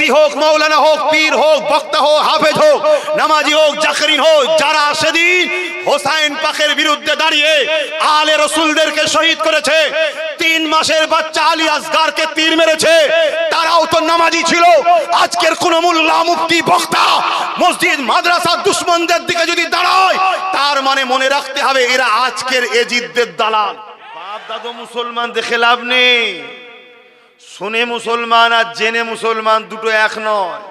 মুফতি হোক, মাওলানা হোক, পীর হোক, বক্তা হোক, হাফেজ হোক, নামাজি হোক, জাকরিন হোক, যারা সেদিন হোসাইন পাকের বিরুদ্ধে দাঁড়িয়ে আলে রসুলদেরকে শহীদ করেছে, 3 মাসের বাচ্চা আলী আসগারকে তীর মেরেছে, তারাও তো নামাজি ছিল। আজকের কোন মোল্লা, মুফতি, বক্তা মসজিদ মাদ্রাসা দুশমনদের দিকে যদি দাঁড়ায়, তার মানে মনে রাখতে হবে এরা আজকের এজিদদের দালাল। বাপ দাদু মুসলমান দেখে লাভ নেই। শুনে মুসলমান আর জেনে মুসলমান দুটো এক নয়।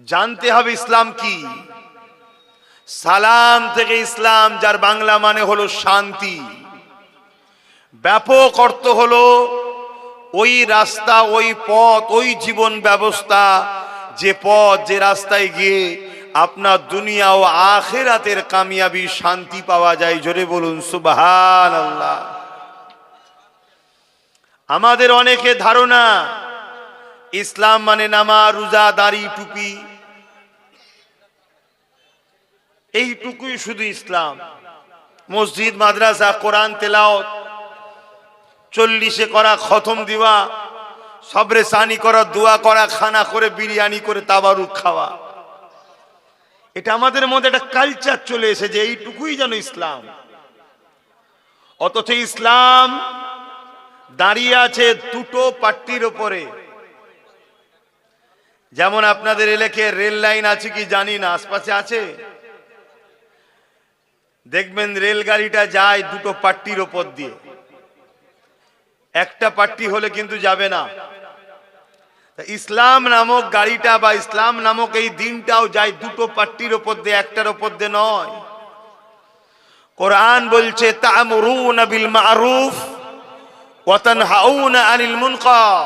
জানতে হবে ইসলাম কি। সালাম থেকে ইসলাম, যার বাংলা মানে হলো শান্তি, ব্যাপক অর্থ হলো ওই রাস্তা, ওই পথ, ওই জীবন ব্যবস্থা, যে পথ, যে রাস্তায় গিয়ে আপনার দুনিয়া ও আখিরাতের কামিয়াবি, শান্তি পাওয়া যায়। জোরে বলুন সুবহানাল্লাহ। আমাদের অনেকে ধারণা ইসলাম মানে নামাজ, রোজা, দাড়ি, টুপি, এইটুকুই শুধু ইসলাম। মসজিদ, মাদ্রাসা, কোরআন তেলাওয়াত, 40 করা খতম দিবা, সবরে সানি করা, দোয়া করা, খানা করে, বিরিয়ানি করে, তাবারুক খাওয়া, এটা আমাদের মধ্যে একটা কালচার চলে এসেছে, এইটুকুই যেন ইসলাম। অথচ ইসলাম দাঁড়িয়ে আছে দুটো পাট্টির উপরে। যেমন আপনাদের এলাকায় রেল লাইন আছে কি জানি না, আশপাশে আছে, দেখবেন রেলগাড়িটা যায় দুটো পাট্টির উপর দিয়ে। একটা পাট্টি হলে কিন্তু যাবে না। ইসলাম নামক গাড়িটা বা ইসলাম নামক এই দিনটাও যায় দুটো পাট্টির উপর দিয়ে, একটার উপর দিয়ে নয়। কোরআন বলছে তা'মুরুনা বিল মা'রুফ ওয়া তানহাউনা আনিল মুনকার।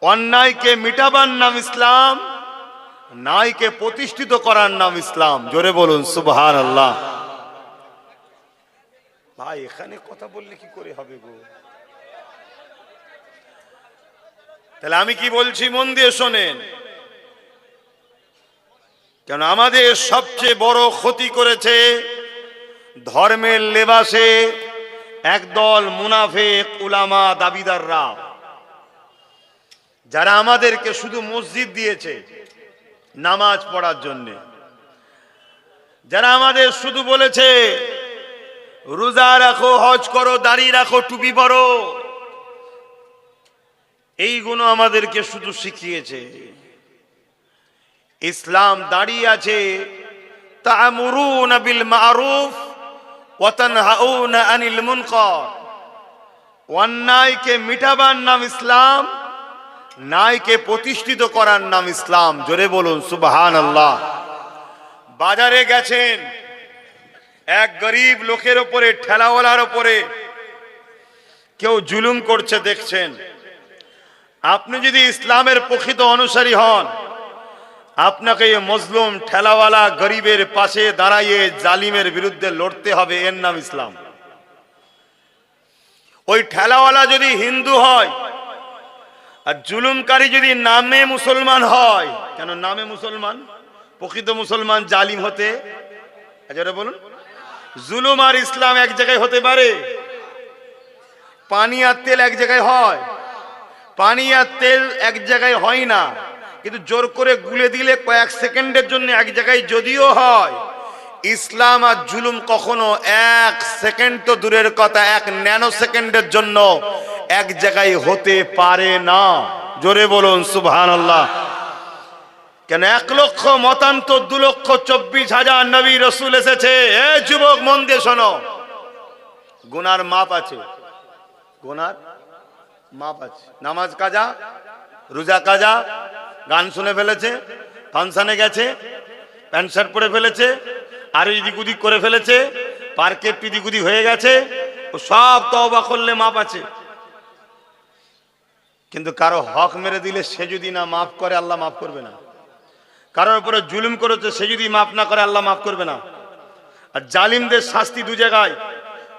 অন্যায়কে মিটাবার নাম ইসলাম, ন্যায়কে প্রতিষ্ঠিত করার নাম ইসলাম। জোরে বলুন সুবহানাল্লাহ। ভাই এখানে কথা বললে কি করে হবে গো? তাহলে আমি কি বলছি মন দিয়ে শোনেন, কেন আমাদের সবচেয়ে বড় ক্ষতি করেছে ধর্মের লেবাসে একদল মুনাফিক উলামা দাবিদাররা, যারা আমাদেরকে শুধু মসজিদ দিয়েছে নামাজ পড়ার জন্য, যারা আমাদের শুধু বলেছে রোজা রাখো, হজ করো, দাড়ি রাখো, টুপি পরো, এইগুলো আমাদেরকে শুধু শিখিয়েছে। ইসলাম দাঁড়িয়ে আছে তা'মুরুনা বিল মা'রুফ ওয়া তানহাউনা আনিল মুনকার। অন্যায়কে মিটাবার নাম ইসলাম, ন্যায়কে প্রতিষ্ঠিত করার নাম ইসলাম। জোরে বলুন সুবহানাল্লাহ। বাজারে গেছেন, এক গরিব লোকের উপরে, ঠেলাওয়ালার উপরে কেউ জুলুম করছে দেখছেন, আপনি যদি ইসলামের প্রকৃত অনুসারী হন, আপনাকে এই মজলুম ঠেলাওয়ালা গরিবের পাশে দাঁড়াইয়ে জালিমের বিরুদ্ধে লড়তে হবে, এর নাম ইসলাম। ওই ঠেলাওয়ালা যদি হিন্দু হয় আর জুলুমকারী যদি নামে মুসলমান হয়, কেন নামে মুসলমান, প্রকৃত মুসলমান জালিম হতে, আচ্ছা বলুন, জুলুম আর ইসলাম এক জায়গায় হতে পারে? পানি আর তেল এক জায়গায় হয়? পানি আর তেল এক জায়গায় হয় না, কিন্তু জোর করে গুলে দিলে কয়েক সেকেন্ডের জন্য এক জায়গায় যদিও হয়। ইসলাম আর জুলুম কখনো 1 সেকেন্ড তো দূরের কথা, 1 ন্যানো সেকেন্ডের জন্য এক জায়গায় হতে পারে না। জোরে বলুন সুবহানাল্লাহ। কেন 1 লক্ষ মতান্তর, 2,24,000 নবী রাসূল এসেছে। এ যুবক মন দিয়ে শোনো, গুনার মাপ আছে, গুনার মাপ আছে। নামাজ কাজা, রোজা কাজা, গান শুনে ফেলেছে, ফাংশনে গেছে, প্যান্ট শার্ট পরে ফেলেছে, আর এদিক ওদিক করে ফেলেছে, পার্কে এদিক ওদিক হয়ে গেছে, ও সব তওবা করলে মাপ আছে। কিন্তু কারো হক মেরে দিলে সে যদি না মাফ করে, আল্লাহ মাফ করবে না। কারোর উপরে জুলুম করেছে, সে যদি মাফ না করে, আল্লাহ মাফ করবে না। আর জালিমদের শাস্তি দু জায়গায়,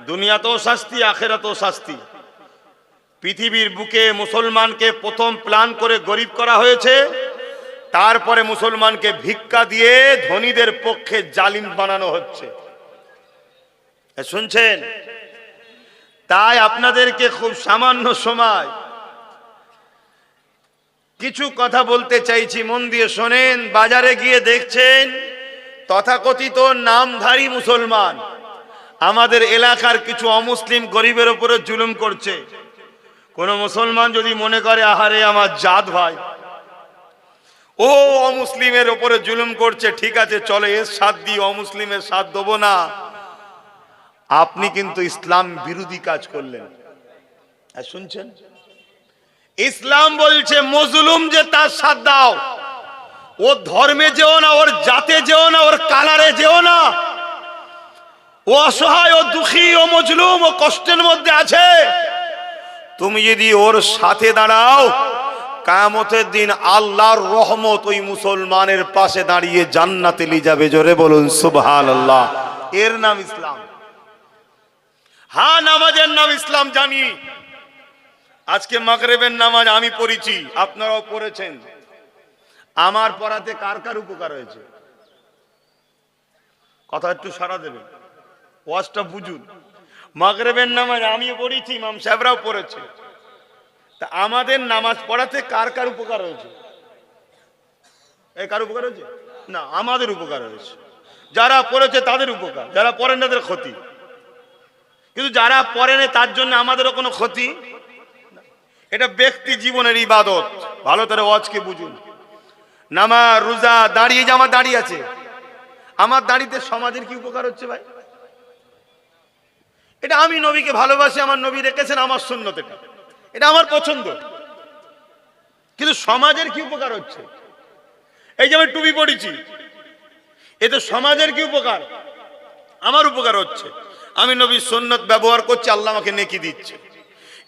দুনিয়াতেও শাস্তি, আখিরাতেও শাস্তি। পৃথিবীর বুকে মুসলমানকে প্রথম প্ল্যান করে গরিব করা হয়েছে, তারপরে মুসলমানকে ভিক্ষা দিয়ে ধনীদের পক্ষে জালিম বানানো হচ্ছে। শুনছেন? তাই আপনাদেরকে খুব সামান্য সময় কিছু কথা বলতে চাইছি, মন দিয়ে শোনেন। বাজারে গিয়ে দেখছেন তথাকথিত নামধারী মুসলমান আমাদের এলাকার কিছু অমুসলিম গরিবের উপরে জুলুম করছে। কোন মুসলমান যদি মনে করে আহারে আমার জাত ভাই ও অমুসলিমের উপরে জুলুম করছে, ঠিক আছে চলে এর সাথ দিই, অমুসলিমের সাথ দেবো না, আপনি কিন্তু ইসলাম বিরোধী কাজ করলেন। আর শুনছেন, ইসলাম বলছে মজলুম যে তার সাথ দাও, ও ধর্মে যেও না, ওর জাতে যেও না, ওর কালারে যেও না, ও অসহায়, ও দুঃখী, ও মজলুম, ও কষ্টের মধ্যে আছে, তুমি যদি ওর সাথে দাঁড়াও কিয়ামতের দিন আল্লাহর রহমত ওই মুসলমানের পাশে দাঁড়িয়ে জান্নাতে নিয়ে যাবে। জোরে বলুন সুবহানাল্লাহ। এর নাম ইসলাম। হ্যাঁ, নামাজের নাম ইসলাম জানি। আজকে মাগরিবের নামাজ আমি পড়েছি, আপনারাও পড়েছেন। আমার পড়াতে কার কার উপকার হয়েছে? কথা একটু সাড়া দেবেন, ওয়াজটা বুঝুন। মাগরিবের নামাজ আমিও পড়েছি, ইমাম সাহেবরাও পড়েছে। তা আমাদের নামাজ পড়াতে কার কার উপকার হয়েছে? কার উপকার হয়েছে? না, আমাদের উপকার হয়েছে। যারা পড়েছে তাদের উপকার, যারা পড়েন তাদের ক্ষতি। কিন্তু যারা পড়েনি তার জন্য আমাদেরও কোনো ক্ষতি। এটা ব্যক্তি জীবনের ইবাদত। ভালো করে ওয়াজকে বুঝুন। নামাজ, রোজা, দাঁড়িয়ে যে আমার দাঁড়িয়ে আছে, আমার দাঁড়িতে সমাজের কি উপকার হচ্ছে ভাই? এটা আমি নবীকে ভালোবাসি, আমার নবী রেখেছেন আমার সুন্নত, এটা আমার পছন্দ। কিন্তু সমাজের কি উপকার হচ্ছে? এই যে আমি টুপি পড়েছি, এতে সমাজের কি উপকার? আমার উপকার হচ্ছে। আমি নবীর সুন্নত ব্যবহার করছি, আল্লাহ আমাকে নেকি দিচ্ছে।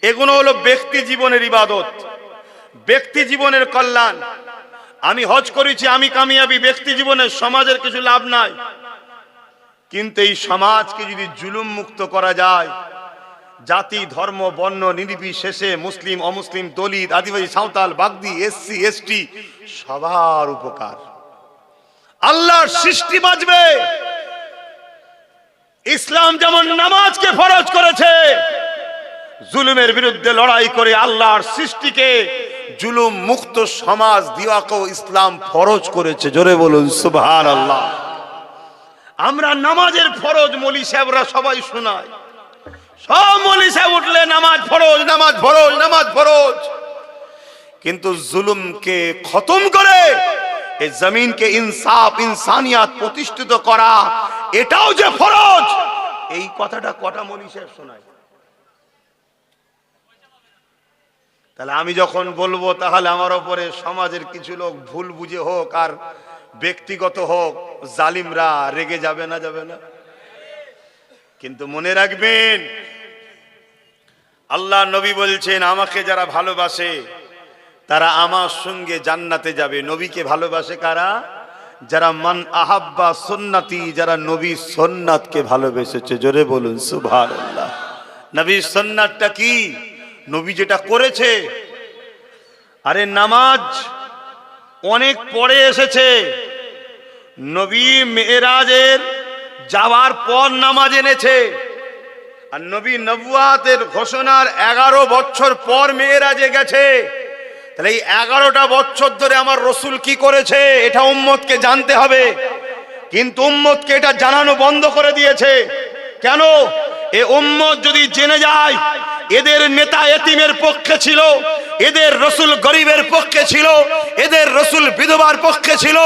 এগুলো হলো ব্যক্তি জীবনের ইবাদত, ব্যক্তি জীবনের কল্যাণ। আমি হজ করেছি, আমি কামিয়াবি, ব্যক্তি জীবনের, সমাজের কিছু লাভ নাই। কিন্তু এই সমাজকে যদি জুলুম মুক্ত করা যায়, জাতি, ধর্ম, বর্ণ নির্বিশেষে, মুসলিম, অমুসলিম, দলিত, আদিবাসী, সাঁওতাল, বাগদি, এসসি, এসটি, সবার উপকার। আল্লাহর সৃষ্টি বাঁচবে। ইসলাম যেমন নামাজকে ফরজ করেছে, জুলুমের বিরুদ্ধে লড়াই করে আল্লাহর সৃষ্টিকে জুলুম মুক্ত সমাজ দিওয়াকেও ইসলাম ফরজ করেছে। জোরে বলুন সুবহানাল্লাহ। আমরা নামাজের ফরজ মৌলী সাহেবরা সবাই শোনায়, সব মৌলী সাহেব উঠলে নামাজ ফরজ, নামাজ ফরজ, নামাজ ফরজ। কিন্তু জুলুমকে খতম করে এই জমিনকে ইনসাফ, ইনসানিয়াত প্রতিষ্ঠিত করা, এটাও যে ফরজ, এই কথাটা কটা মৌলী সাহেব শোনায়? তাহলে আমি যখন বলবো, তাহলে আমার উপরে সমাজের কিছু লোক ভুল বুঝে হোক আর ব্যক্তিগত হোক, জালিমরা রেগে যাবে না? যাবে না? কিন্তু মনে রাখবেন, আল্লাহ নবী বলছেন আমাকে যারা ভালোবাসে তারা আমার সঙ্গে জান্নাতে যাবে। নবীকে ভালোবাসে কারা? যারা মান আহাব্বা সুন্নতি, যারা নবী সুন্নাতকে ভালোবেসেছে। জোরে বলুন সুবহানাল্লাহ। নবীর সুন্নাতটা কি? নবী যেটা করেছে। আরে নামাজ অনেক পরে এসেছে, নবী মেরাজের যাওয়ার পর নামাজ এনেছে। আর নবী নবুয়াতের ঘোষণার 11 বছর পর মেরাজে গেছে। তাহলে এই 11টা বছর ধরে আমার রসুল কি করেছে এটা উম্মতকে জানতে হবে। কিন্তু উম্মতকে এটা জানানো বন্ধ করে দিয়েছে। কেন? এ উম্মত যদি জেনে যায় এদের নেতা এতিমের পক্ষে ছিল, এদের রসুল গরিবের পক্ষে ছিল, এদের রসুল বিধবার পক্ষে ছিল,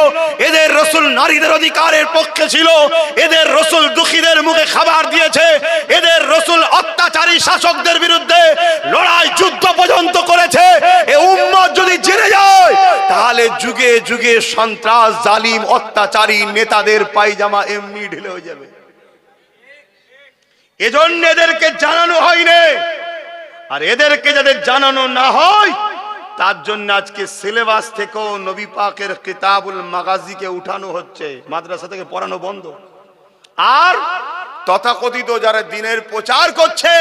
এদের রসুল নারীদের অধিকারের পক্ষে ছিল, এদের রসুল দুঃখীদের মুখে খাবার দিয়েছে, এদের রসুল অত্যাচারী শাসকদের বিরুদ্ধে লড়াই, যুদ্ধ পর্যন্ত করেছে, এ উম্মত যদি জেনে যায় তাহলে যুগে যুগে সন্ত্রাস, জালিম, অত্যাচারী নেতাদের পায়জামা এমনি ঢিলে হয়ে যাবে। এজন্য এদেরকে জানানো হয়নি। আর এদেরকে যাদের জানানো না হয় তার জন্য আজকে সিলেবাস থেকেও নবী পাকের কিতাবুল মাগাজিকে উঠানো হচ্ছে, মাদ্রাসা থেকে পড়ানো বন্ধ। আর তথাকথিত যারা দ্বীনের প্রচার করছে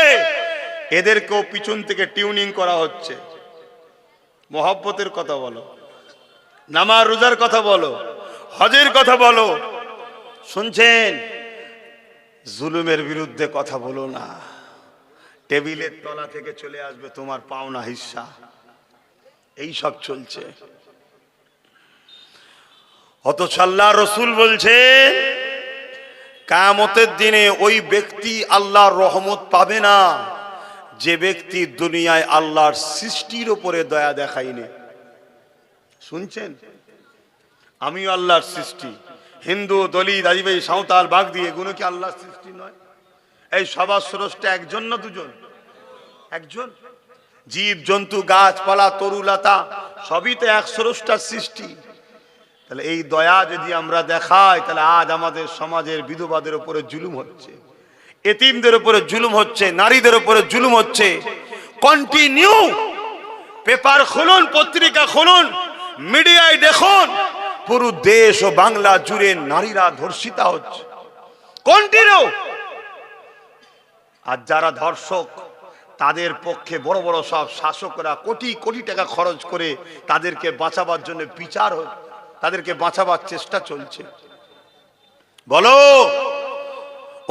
এদেরকেও পিছন থেকে টিউনিং করা হচ্ছে। মহব্বতের কথা বলো, নামাজ রোজার কথা বলো, হজের কথা বলো, শুনছেন? জুলুমের বিরুদ্ধে কথা বলো না। টেবিলের তলা থেকে চলে আসবে তোমার পাওনা হিস্সা। এই সব চলছে। অথচ আল্লাহ রসুল বলছে কিয়ামতের দিনে ওই ব্যক্তি আল্লাহর রহমত পাবে না যে ব্যক্তি দুনিয়ায় আল্লাহর সৃষ্টির উপরে দয়া দেখায়নি। শুনছেন, আমিও আল্লাহর সৃষ্টি, হিন্দু, দলিত, আদিবাসী, সাঁওতাল, বাগদি, এগুলো কি আল্লাহর সৃষ্টি নয়? এই সবার স্রষ্টা একজন না দুজন? একজন। জীব জন্তু গাছপালা তরুলতা সবই তো এক স্রষ্টার সৃষ্টি। তাহলে এই দয়া যদি আমরা দেখাই, তাহলে আজ আমাদের সমাজের বিধবাদের উপরে জুলুম হচ্ছে, এতিমদের উপরে জুলুম হচ্ছে, নারীদের উপরে জুলুম হচ্ছে। কন্টিনিউ পেপার খুলুন, পত্রিকা খুলুন, মিডিয়ায় দেখুন, পুরো দেশ ও বাংলা জুড়ে নারীরা ধর্ষিতা হচ্ছে কন্টিনিউ। আর যারা ধর্ষক তাদের পক্ষে বড় বড় সব শাসকরা কোটি কোটি টাকা খরচ করে তাদেরকে বাঁচাবার জন্য বিচার, তাদেরকে বাঁচাবার চেষ্টা চলছে। বলো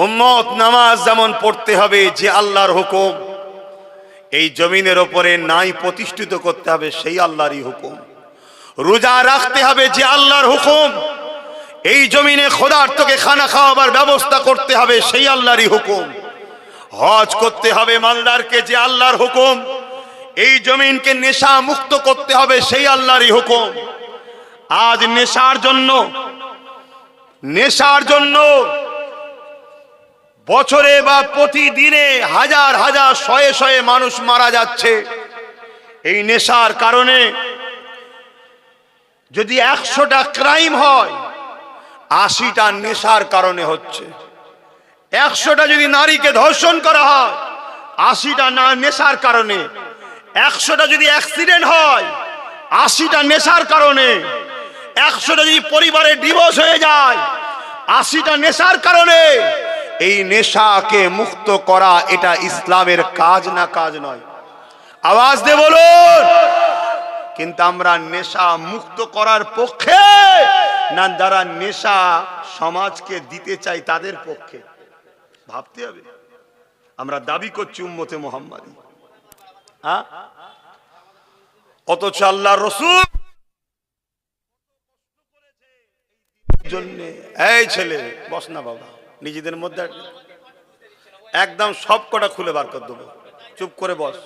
উম্মত, নামাজ যেমন পড়তে হবে যে আল্লাহর হুকুম, এই জমিনের ওপরে নাই প্রতিষ্ঠিত করতে হবে সেই আল্লাহরই হুকুম। রোজা রাখতে হবে যে আল্লাহর হুকুম, এই জমিনে ক্ষুধার্তকে খানা খাওয়াবার ব্যবস্থা করতে হবে সেই আল্লাহরই হুকুম। হজ করতে হবে মালদারকে যে আল্লাহর হুকুম, এই জমিনকে নেশা মুক্ত করতে হবে সেই আল্লাহরই হুকুম। আজ নেশার জন্য বছরে বা প্রতিদিনে হাজার হাজার শয়ে শয়ে মানুষ মারা যাচ্ছে। এই নেশার কারণে যদি 100টা ক্রাইম হয়, 80টা নেশার কারণে হচ্ছে। 100টা যদি নারীকে ধর্ষণ করা হয়, 80টা নেশার কারণে। 100টা যদি অ্যাক্সিডেন্ট হয়, 80টা নেশার কারণে। 100টা যদি পরিবারে ডিভোর্স হয়ে যায়, 80টা নেশার কারণে। এই নেশাকে মুক্ত করা এটা ইসলামের কাজ না কাজ নয়? আওয়াজ দিয়ে বলুন। কিন্তু আমরা নেশা মুক্ত করার পক্ষে না যারা নেশা সমাজকে দিতে চাই তাদের পক্ষে? ভাবতে হবে। আমরা দাবি করছি উম্মতে মুহাম্মাদী, হ্যাঁ, অথচ আল্লাহর রাসূল জন্য। এই ছেলে বস না বাবা, নিজেদের মধ্যে একদম সব কটা খুলে বার করে দেবো। চুপ করে বস,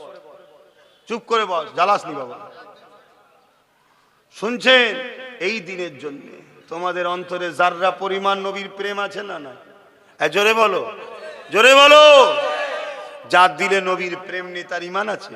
চুপ করে বস, জ্বালাস নি বাবা। শুনছেন, এই দিনের জন্য তোমাদের অন্তরে যাররা পরিমাণ নবীর প্রেম আছে না? না, জোরে বলো, জোরে বলো। যার দিলে নবীর প্রেম নেই তার ঈমান আছে?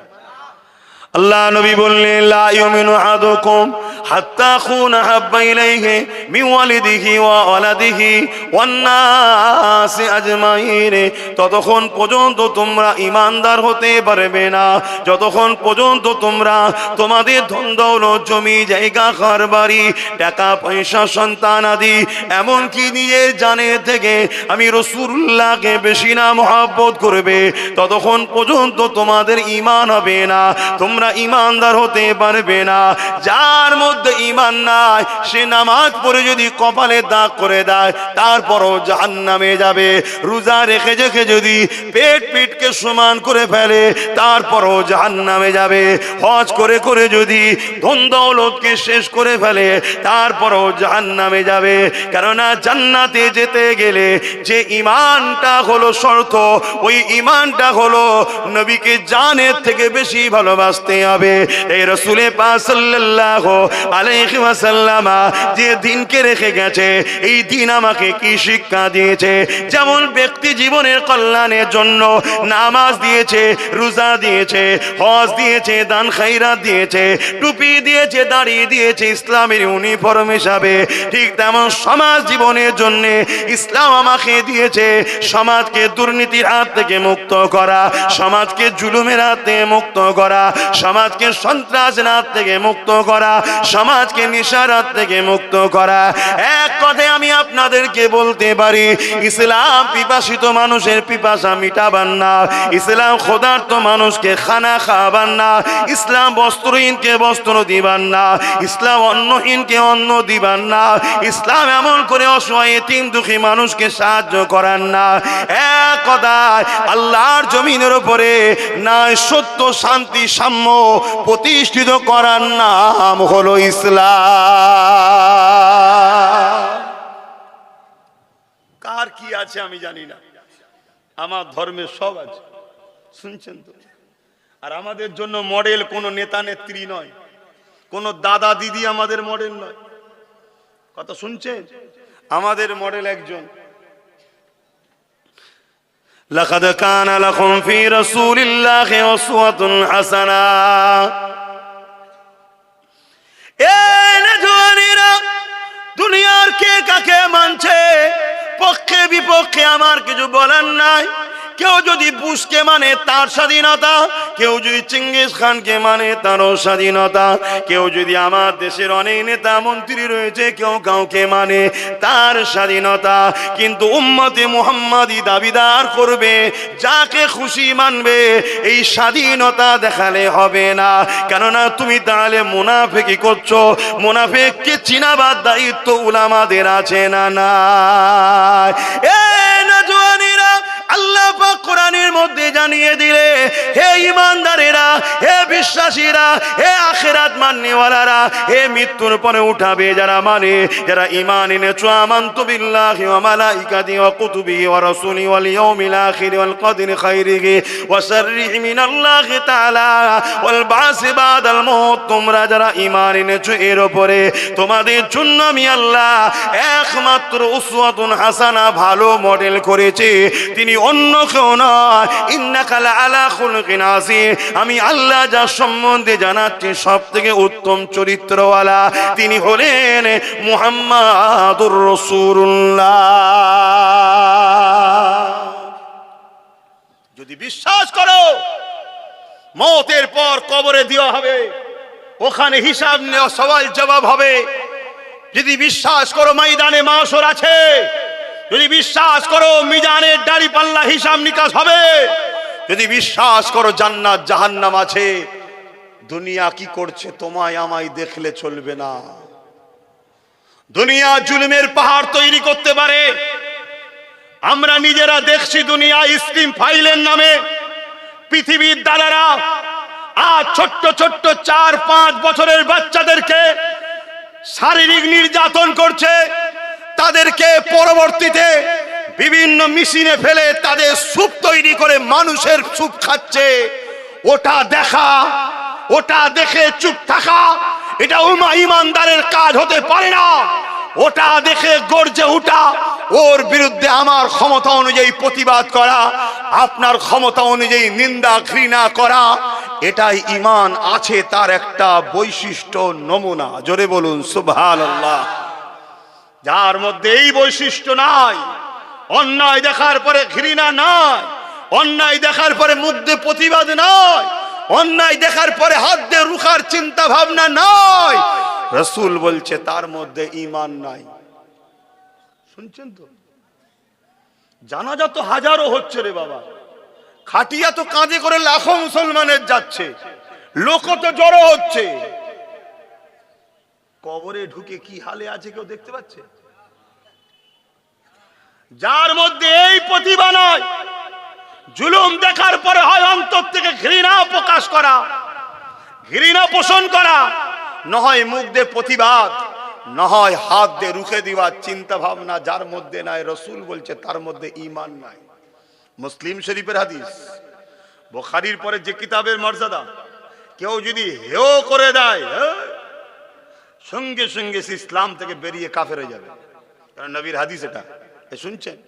আল্লাহ নবী বললেন, লা ইউমিনু আহাদুকুম হাত্তা আকুনা হাব্বা ইলাইহি মিন ওয়ালিদিহি ওয়া ওয়ালাদিহি ওয়ান নাসি আজমাইন। ততক্ষণ পর্যন্ত তোমরা ঈমানদার হতে পারবে না যতক্ষণ পর্যন্ত তোমরা তোমাদের ধন দৌলত, জমি জায়গা, ঘর বাড়ি, টাকা পয়সা, সন্তান আদি এমনকি নিজের জানের থেকে আমি রাসূলুল্লাহকে বেশি না মহব্বত করবে, ততক্ষণ পর্যন্ত তোমাদের ঈমান হবে না, তোমরা ঈমানদার হতে পারবে না। যার মধ্যে ঈমান নাই সে নামাজ পড়ে যদি কপালে দাগ করে দেয় তারপরও জাহান্নামে যাবে। রোজা রেখে রেখে যদি পেটকে সমান করে ফেলে তারপরও জাহান্নামে যাবে। হজ করে করে যদি ধন দৌলতকে শেষ করে ফেলে তারপরও জাহান্নামে যাবে। কেননা জান্নাতে যেতে গেলে যে ঈমানটা হলো শর্ত, ওই ঈমানটা হলো নবীকে জানের থেকে বেশি ভালোবাসতে হবে। এই রাসূল পাক সাল্লাল্লাহু আলাইহি ওয়াসাল্লাম যে দিনকে রেখে গেছে, এই দিন আমাকে কি শিক্ষা দিয়েছে? যেমন ব্যক্তি জীবনের কল্যাণের জন্য নামাজ দিয়েছে, রোজা দিয়েছে, হজ দিয়েছে, দান খায়রাত দিয়েছে, টুপি দিয়েছে, দাড়ি দিয়েছে ইসলামের ইউনিফর্ম হিসাবে, ঠিক তেমন সমাজ জীবনের জন্য ইসলাম আমাকে দিয়েছে সমাজকে দুর্নীতির হাত থেকে মুক্ত করা, সমাজকে জুলুমের হাত থেকে মুক্ত করা, সমাজকে সন্ত্রাসের হাত থেকে মুক্ত করা, সমাজকে নেশার হাত থেকে মুক্ত করা। এক কথায় আমি আপনাদেরকে বলতে পারি, ইসলাম পিপাসিত মানুষের পিপাসা মিটাবার না, ইসলাম ক্ষুধার্ত মানুষকে খানা খাওয়াবার না, ইসলাম বস্ত্রহীনকে বস্ত্র দিবার না, ইসলাম অন্নহীনকে অন্ন দিবার না, ইসলাম এমন করে অসহায় এতিম দুঃখী মানুষকে সাহায্য করার না। এক কথায় আল্লাহর জমিনের উপরে ন্যায় সত্য শান্তি সাম্য প্রতিষ্ঠিত করার নাম হলো ইসলাম। কার কি আছে আমি জানি না, আমার ধর্মে সব আছে, শুনছেন তো? আর আমাদের জন্য মডেল কোনো নেতা নেত্রী নয়, কোনো দাদা দিদি আমাদের মডেল নয়। কথা শুনছেন? আমাদের মডেল একজন, লাকাদ কানা লাকুম ফি রাসূলিল্লাহি উসওয়াতুন হাসানা। এই নজওয়ানেরা, দুনিয়ার কে কাকে মানছে পক্ষে বিপক্ষে আমার কিছু বলার নাই। কেউ যদি বুশকে মানে তার স্বাধীনতা, কেউ যদি চেঙ্গিস খানকে মানে তারও স্বাধীনতা, কেউ যদি আমার দেশের অনেক নেতা মন্ত্রী রয়েছে কেউ কাউকে মানে তার স্বাধীনতা। কিন্তু উম্মতে মুহাম্মাদি দাবিদার করবে যাকে খুশি মানবে, এই স্বাধীনতা দেখালে হবে না। কেননা তুমি তাহলে মুনাফিকি করছো। মুনাফিককে চিনাবার দায়িত্ব উলামাদের আছে না নাই? আল্লাহ পাক কোরআনের মধ্যে জানিয়ে দিলে, হে ঈমানদারেরা, হে বিশ্বাসীরা, হে আখিরাত মাননেওয়ালারা, হে মৃত্যুর পরে উঠাবে যারা মানে, যারা ঈমান এনেছো, আমানতু বিল্লাহি ওয়া মালাইকাতিহি ওয়া কুতুবিহি ওয়া রাসূলিহি ওয়াল ইয়াউমিল আখির ওয়াল কদরি খাইরিহি ওয়া শাররিহি মিনাল্লাহি তাআলা ওয়াল বাসি বাদাল মউত। তোমরা যারা ঈমান এনেছো এর উপরে তোমাদের জন্য আমি আল্লাহ একমাত্র উসওয়াতুন হাসানা ভালো মডেল করেছি, তিনি অন্য কেউ নয়। ইন্নাকা লাআলা খুলুকিন আযীম। আমি আল্লাহ যার সম্বন্ধে জানাচ্ছি সব থেকে উত্তম চরিত্রওয়ালা, তিনি হলেন মুহাম্মাদুর রাসূলুল্লাহ। যদি বিশ্বাস করো মওতের পর কবরে দেওয়া হবে, ওখানে হিসাব নেওয়া সওয়াল জবাব হবে, যদি বিশ্বাস করো ময়দানে মাশর আছে, যদি বিশ্বাস করো মিজানের দাড়ি পাল্লা হিসাব নিকাশ হবে, যদি বিশ্বাস করো জান্নাত জাহান্নাম আছে, দুনিয়া কি করছে তোমায় আমায় দেখলে চলবে না। দুনিয়া জুলুমের পাহাড় তৈরি করতে পারে। আমরা নিজেরা দেখছি দুনিয়া স্ক্রিন ফাইলের নামে পৃথিবীর দালারা আজ ছোট্ট ছোট্ট 4-5 বছরের বাচ্চাদেরকে শারীরিক নির্যাতন করছে, তাদেরকে পরবর্তীতে বিভিন্ন মেশিনে ফেলে তাদের স্যুপ তৈরি করে মানুষের স্যুপ খাচ্ছে। ওটা দেখা, ওটা দেখে চুপ থাকা, এটা ঈমানদারের কাজ হতে পারে না। ওটা দেখে গর্জে উঠা, ওর বিরুদ্ধে আমার ক্ষমতা অনুযায়ী প্রতিবাদ করা, আপনার ক্ষমতা অনুযায়ী নিন্দা ঘৃণা করা, এটাই ঈমান আছে তার একটা বৈশিষ্ট্য নমুনা। জোরে বলুন সুবহানাল্লাহ। যার মধ্যে এই বৈশিষ্ট্য নাই, অন্যায় দেখার পরে ঘৃণা নাই, অন্যায় দেখার পরে মুখ দিয়ে প্রতিবাদ নাই, অন্যায় দেখার পরে হাত দিয়ে রুখার চিন্তা ভাবনা নাই, রাসূল বলছে তার মধ্যে ঈমান নাই। শুনছেন তো? জানাজা তো হাজারো হচ্ছে রে বাবা, খাটিয়া তো কাঁধে করে লাখো মুসলমানের যাচ্ছে, লোক তো জড়ো হচ্ছে। কবরে ঢুকে কি হালে আছে কেউ দেখতে পাচ্ছে? যার মধ্যে এই প্রতিভা নয়, জুলুম দেখার পরে হয় অন্তর থেকে ঘৃণা প্রকাশ করা, ঘৃণা পোষণ করা, না হয় মুখ দিয়ে প্রতিবাদ, না হয় হাত দিয়ে রুখে দেওয়ার চিন্তা ভাবনা যার মধ্যে নাই, রাসূল বলছে তার মধ্যে ঈমান নাই। মুসলিম শরীফের হাদিস, বুখারীর পরে যে কিতাবের মর্যাদা, কেউ যদি হেও করে দেয় সঙ্গে সঙ্গে সে ইসলাম থেকে বেরিয়ে কাফের হয়ে যাবে, কারণ নবীর হাদিস এটা। শুনছেন?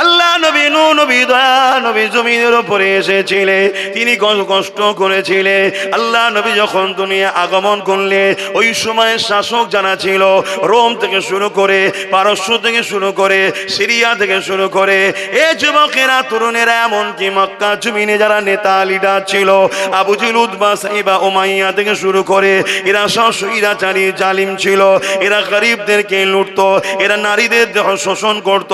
আল্লাহ নবী নূহ নবী দয়া নবী জমিনের উপরে এসেছিলেন, তিনি কষ্ট করেছিলেন। আল্লাহ নবী যখন দুনিয়া আগমন করলেন, ওই সময়ের শাসক জানা ছিল, রোম থেকে শুরু করে, পারস্য থেকে শুরু করে, সিরিয়া থেকে শুরু করে, এ যুবকেরা তরুণেরা, এমনকি মক্কা জমিনে যারা নেতা লিডার ছিল, আবু জেহেল উতবা সাইবা উমাইয়া থেকে শুরু করে, এরা সব স্বৈরাচারী জালিম ছিল। এরা গরিবদেরকে লুটতো, এরা নারীদের দেহ শোষণ করত।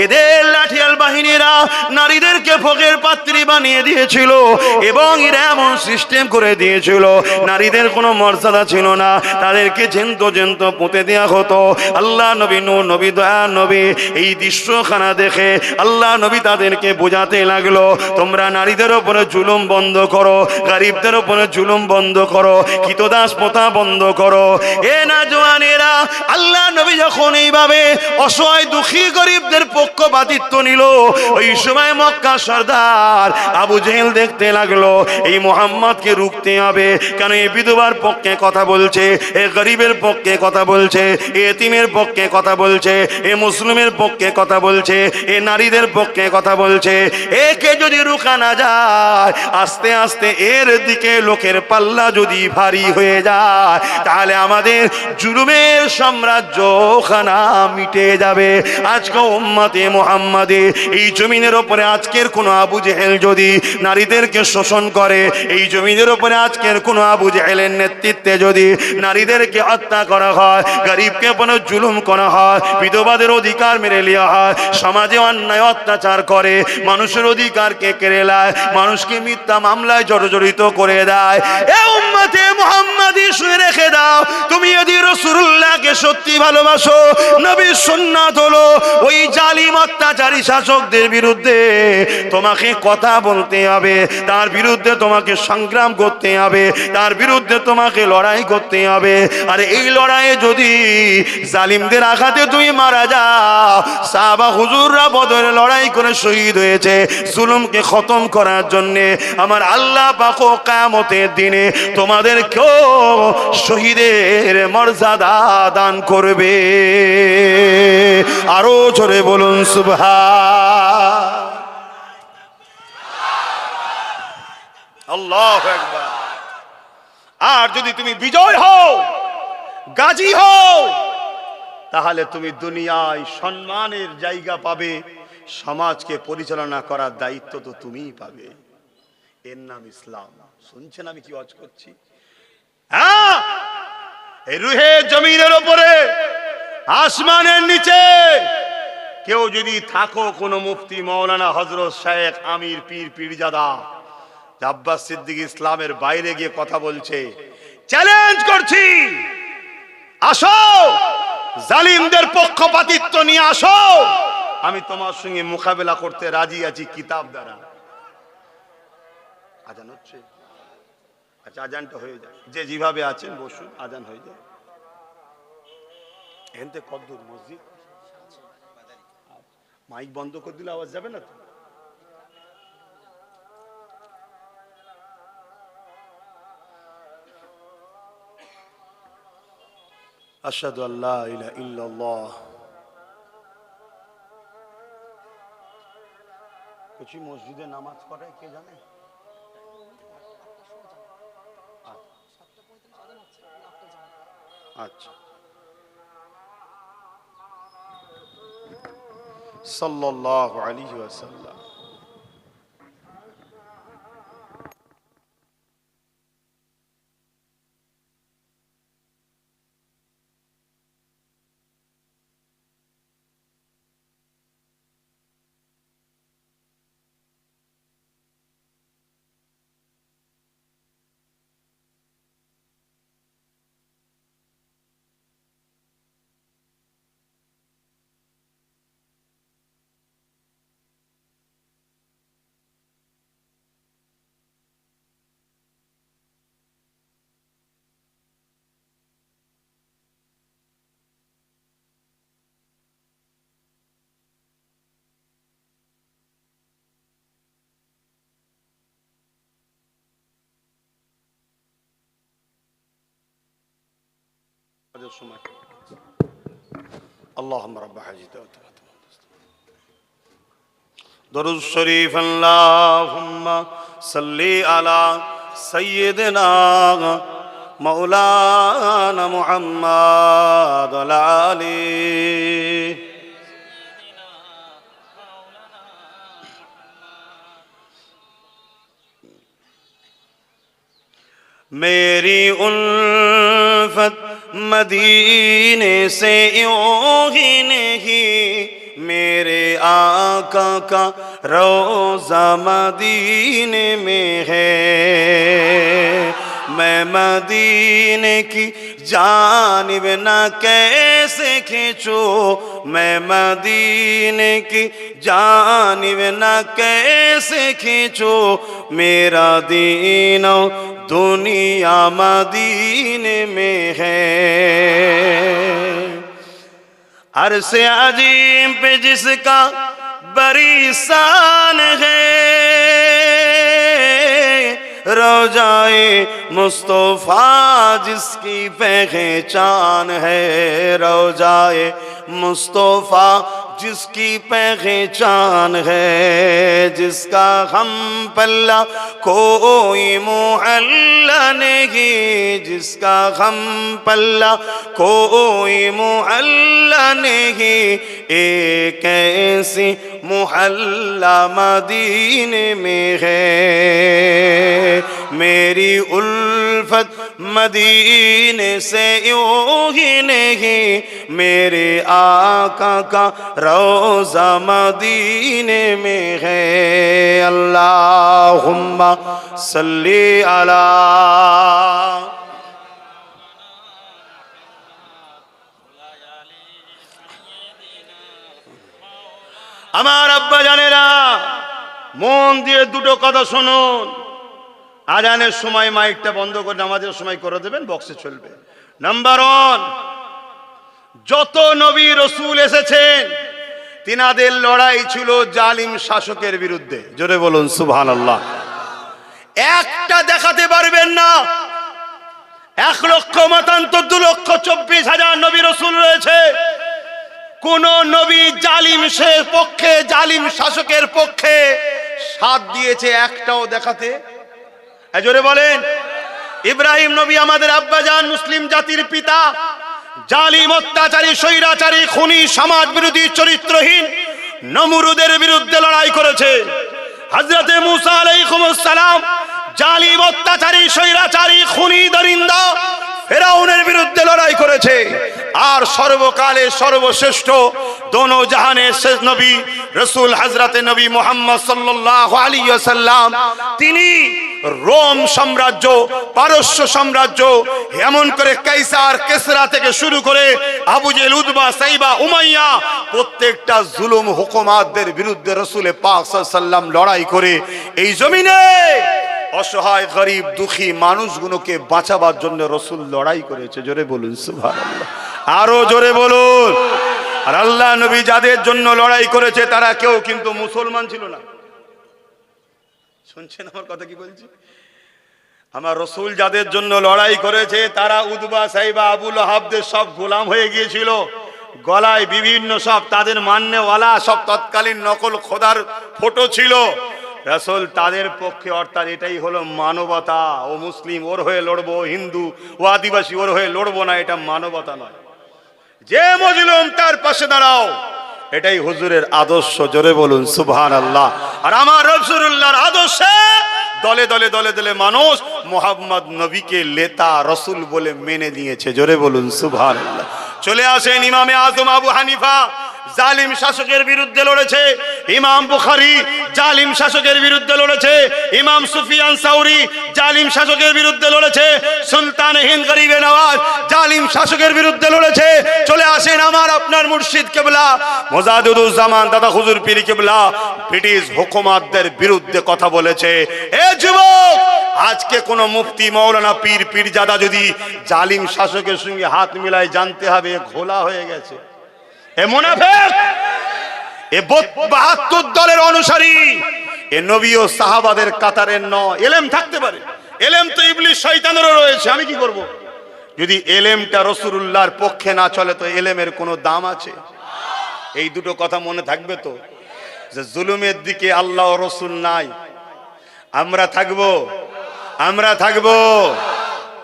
এদের লাঠিয়াল বাহিনীরা নারীদেরকে ভোগের পাত্রী বানিয়ে দিয়েছিল এবং এরা এমন সিস্টেম করে দিয়েছিল, নারীদের কোনো মর্যাদা ছিল না, তাদেরকে জেন্ত পুঁতে দেওয়া হতো। আল্লাহ নবী নূহ নবী দয়া নবী এই দৃশ্যখানা দেখে আল্লাহ নবী তাদেরকে বোঝাতে লাগলো, তোমরা নারীদের উপরে জুলুম বন্ধ করো, গরিবদের উপরে জুলুম বন্ধ করো, কৃতদাস প্রথা বন্ধ করো। এ নওজওয়ানেরা, আল্লাহ নবী যখন এইভাবে অসহায় দুঃখী গরিবদের পক্ষপাতিত্ব নিল, ওই সময় মক্কা সর্দার আবু জেহেল দেখতে লাগলো এই মুহাম্মদকে রুখতে হবে, কেন এই বিধবার পক্ষে কথা বলছে, এ গরিবের পক্ষে কথা বলছে, এ এতিমের পক্ষে কথা বলছে, এ মুসলিমের পক্ষে কথা বলছে, এ নারীদের পক্ষে কথা বলছে। একে যদি রুখা না যায়, আস্তে আস্তে এর দিকে লোকের পাল্লা যদি ভারী হয়ে যায়, তাহলে আমাদের জুলুমের সাম্রাজ্য খানা মিটে যাবে। আজকে উম্মতে মুহাম্মাদে এই জমিনের উপরে আজকের কোনো আবু জেহেল যদি নারীদেরকে শোষণ করে, এই জমিনের উপরে আজকের কোনো আবু জেহেলের নেতৃত্বে যদি নারীদেরকে হত্যা করা হয়, গরিবকে কোনো জুলুম করা হয়, বিধবাদের অধিকার মেরে নেওয়া হয়, সমাজে অন্যায় অত্যাচার করে, মানুষের অধিকারকে কেড়ে নেয়, মানুষকে মিথ্যা মামলায় জড়িত করে দেয়, এ উম্মতে মুহাম্মাদি শুনে রেখে দাও, তুমি যদি রাসূলুল্লাহকে সত্যি ভালোবাসো, নবীর সুন্নাত হলো ওই জালিম অত্যাচারী শাসকদের বিরুদ্ধে তোমাকে কথা বলতে হবে, তার বিরুদ্ধে তোমাকে সংগ্রাম করতে হবে, তার বিরুদ্ধে তোমাকে লড়াই করতে হবে। আর এই লড়াইয়ে যদি জালিমদের আঘাতে তুমি মারা যাও, সাহাবা হুজুররা বদরে লড়াই করে শহীদ হয়েছে জুলুমকে খতম করার জন্যে, আমার আল্লাহ পাক কিয়ামতের দিনে তোমাদেরকেও শহীদের মর্যাদা দান করবে। আরো জোরে বলুন সুবহান আল্লাহু আকবার। আর যদি তুমি বিজয় হও, গাজী হও, তাহলে তুমি দুনিয়ায় সম্মানের জায়গা পাবে, সমাজকে পরিচালনা করার দায়িত্ব তো তুমিই পাবে। এর নাম ইসলাম। শুনছেন আমি কি ওয়াজ করছি? হ্যাঁ, এই রুহে জমিনের উপরে আসমানের নিচে কেউ যদি থাকো, কোন মুফতি মাওলানা হযরত শেখ আমির পীর পীরজাদা আব্বাস সিদ্দিক ইসলামের বাইরে গিয়ে কথা বলছে, চ্যালেঞ্জ করছি, আসো জালিমদের পক্ষপাতিত্ব নিয়ে আসো, আমি তোমার সঙ্গে মোকাবেলা করতে রাজি আছি কিতাব দ্বারা। আজান হচ্ছে? আচ্ছা, আজানটা হয়ে যায়, যে যেভাবে আছেন বসুন, আজান হয়ে যায়। এনতে কদ্দুর মসজিদ, মাইক বন্ধ করে দিলে আওয়াজ যাবে না তো? আশহাদু আল্লা ইলাহা ইল্লাল্লাহ। কিছু মসজিদে নামাজ পড়ায় কে জানে? আচ্ছা, সাল্লাল্লাহু আলাইহি ওয়াসাল্লাম। সময় اللهم رب حاجته দরুদ শরীফ আল্লাহুম্মা সাল্লি আলা সাইয়্যিদিনা মাওলানা মুহাম্মদ ওয়া আলা আলিহি। मेरी उल्फत मदीने से यूं ही नहीं, मेरे आका का रोज़ा मदीने में है। मैं मदीने की जानिब न कैसे खींचूं, मैं मदीने की जानिब न कैसे खींचूं, मेरा दीन दुनिया मदीने में है। अरसे अजीम पे जिसका बड़ी शान है, रोजाए मुस्तफा जिसकी पहचान है, रोजाए मुस्तफा जिसकी पहचान है, जिसका हम पल्ला कोई मुहल्ला नहीं, जिसका हम पल्ला कोई मुहल्ला नहीं, एक ऐसी मुहल्ला मदीने में है। मेरी उल्फत मदीने से यूं ही नहीं, मेरे आका का रोज़ा मदीने में है। अल्लाहुम्मा सल्ली अला। আমার আব্বা জানেরা, মন দিয়ে দুটো কথা শুনুন। আজানের সময় মাইকটা বন্ধ করে নামাজের সময় করে দেবেন, বক্সে চলবে। নাম্বার 1, যত নবী রসুল এসেছেন তিনাদের লড়াই ছিল জালিম শাসকের বিরুদ্ধে। জোরে বলুন সুবহানাল্লাহ। একটা দেখাতে পারবেন না 1,00,000 মতান্তর 2,24,000 নবী রসুল রয়েছে, কোন নবী জালিম পক্ষে, জালিম শাসকের পক্ষে সাথ দিয়েছে একটাও দেখাতে? জোরে বলেন। ইব্রাহিম নবী আমাদের আব্বাজান, মুসলিম জাতির পিতা, জালিম অত্যাচারী স্বৈরাচারী খুনি সমাজ বিরোধী চরিত্রহীন নমরুদের বিরুদ্ধে লড়াই করেছে। হযরতে মুসা আলাইহিস সালাম জালিম অত্যাচারী স্বৈরাচারী খুনি দরিন্দা ফেরাউনের বিরুদ্ধে লড়াই করেছে। আর সর্বকালে সর্বশ্রেষ্ঠ দোনো জাহানের শেষ নবী রাসূল হযরতে নবী মুহাম্মদ সাল্লাল্লাহু আলাইহি ওয়াসাল্লাম, তিনি রোম সাম্রাজ্য, পারস্য সাম্রাজ্য, এমন করে কাইসার কেসরা থেকে শুরু করে আবু জেহেল, উতবা, সাইবা, উমাইয়া, প্রত্যেকটা জুলুম হুকুমাতদের বিরুদ্ধে রাসূল পাক সাল্লাল্লাহু আলাইহি ওয়াসাল্লাম লড়াই করে এই জমিনে অসহায় গরিব দুঃখী মানুষগুলোকে বাঁচাবার জন্য রাসূল লড়াই করেছে। জোরে বলুন সুবহানাল্লাহ, আরো জোরে বলুন। আর আল্লাহ নবী যাদের জন্য লড়াই করেছে তারা কেউ কিন্তু মুসলমান ছিল না। শুনছেন আমার কথা কি বলছি? আমার রাসূল যাদের জন্য লড়াই করেছে তারা উতবা, সাইবা, আবু লাহাবদের সব গোলাম হয়ে গিয়েছিল। গলায় বিভিন্ন সব তাদের মান্যওয়ালা সব তৎকালীন নকল খোদার ফটো ছিল। রাসূল তাদের পক্ষে, অর্থাৎ এটাই হলো মানবতা। ও মুসলিম ওর হয়ে লড়বো, হিন্দু ও আদিবাসী ওর হয়ে লড়বো না, এটা মানবতা নয়। যে মজলুম তার পাশে দাঁড়াও, এটাই হুজুরের আদর্শ। জোরে বলুন সুবহানাল্লাহ। আর আমার রাসূলুল্লাহর আদর্শে দলে দলে দলে দলে মানুষ মুহাম্মদ নবীকে লেতা রাসূল বলে মেনে নিয়েছে। জোরে বলুন সুবহানাল্লাহ। চলে আসেন ইমামে আজম আবু হানিফা, জালিম শাসকের বিরুদ্ধে লড়েছে। ইমাম বুখারী জালিম শাসকের বিরুদ্ধে লড়েছে। ইমাম সুফিয়ান সাউরি জালিম শাসকের বিরুদ্ধে লড়েছে। সুলতান হিন্দ গরিবে নওয়াজ জালিম শাসকের বিরুদ্ধে লড়েছে। চলে আসেন আমার আপনার মুর্শিদ কেবলা মুজাদ্দিদুজ জামান দাদা হুজুর পীর কেবলা ব্রিটিশ হুকুমাতদের বিরুদ্ধে কথা বলেছে। এ যুবক, আজকে কোন মুফতি, মাওলানা, পীর, পীরজাদা যদি জালিম শাসকের সঙ্গে হাত মিলায়, জানতে হবে ঘোলা হয়ে গেছে। এ মুনাফিক, এ 72 দলের অনুসারী, এ নবী ও সাহাবাদের কাতারের নয়। এলেম থাকতে পারে, এলেম তো ইবলিস শয়তানেরও রয়েছে। আমি কি করব? যদি এলেমটা রাসূলুল্লাহর পক্ষে না চলে তো এলেমের কোনো দাম আছে? এই দুটো কথা মনে থাকবে তো? যে জুলুমের দিকে আল্লাহ ও রাসূল নাই, আমরা থাকবো,